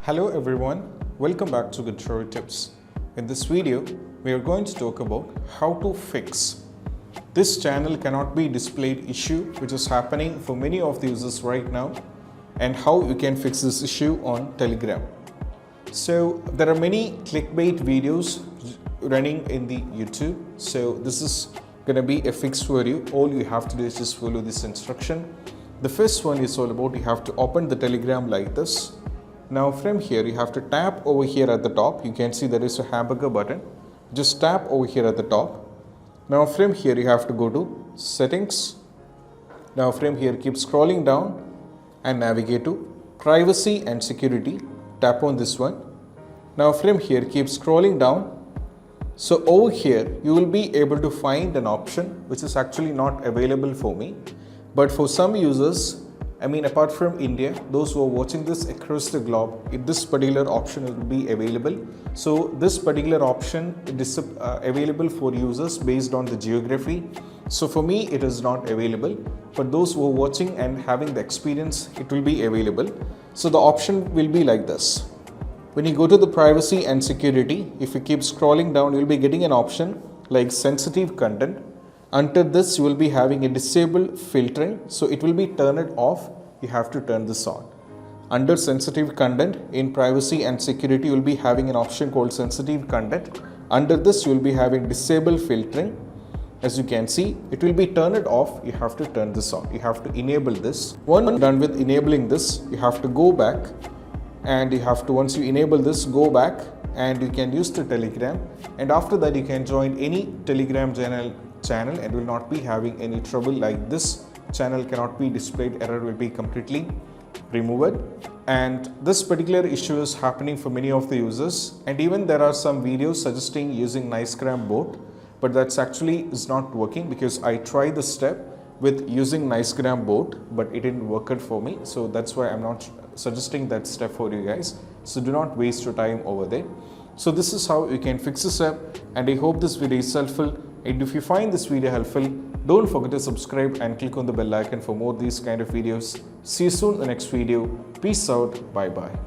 Hello everyone, welcome back to Good Tutorial Tips. In this video, we are going to talk about how to fix this channel cannot be displayed issue which is happening for many of the users right now, and how you can fix this issue on Telegram. So there are many clickbait videos running in the YouTube. So this is going to be a fix for you. All you have to do is just follow this instruction. The first one is all about you have to open the Telegram like this. Now from here you have to tap over here at the top. You can see there is a hamburger button. Just tap over here at the top. Now from here you have to go to settings. Now from here keep scrolling down and navigate to privacy and security. Tap on this one. Now from here keep scrolling down. So over here you will be able to find an option which is actually not available for me. But for some users, apart from India, those who are watching this across the globe, this particular option will be available. So this particular option is available for users based on the geography. So for me, it is not available. For those who are watching and having the experience, it will be available. So the option will be like this. When you go to the privacy and security, if you keep scrolling down, you will be getting an option like sensitive content. Under this, you will be having a disable filtering. So it will be turned off. You have to turn this on. Under sensitive content in privacy and security, you will be having an option called sensitive content. Under this, you will be having disable filtering. As you can see, it will be turned off. You have to turn this on. You have to enable this. Once done with enabling this, you have to go back, and you have to, once you enable this, go back and you can use the Telegram. And after that, you can join any Telegram channel and will not be having any trouble like this. Channel cannot be displayed, error will be completely removed. And this particular issue is happening for many of the users, and even there are some videos suggesting using NiceGram bot, but that's actually is not working because I tried the step with using NiceGram bot, but it didn't work out for me. So that's why I'm not suggesting that step for you guys. So do not waste your time over there. So this is how you can fix this up, and I hope this video is helpful. And if you find this video helpful, don't forget to subscribe and click on the bell icon for more these kind of videos. See you soon in the next video. Peace out. Bye bye.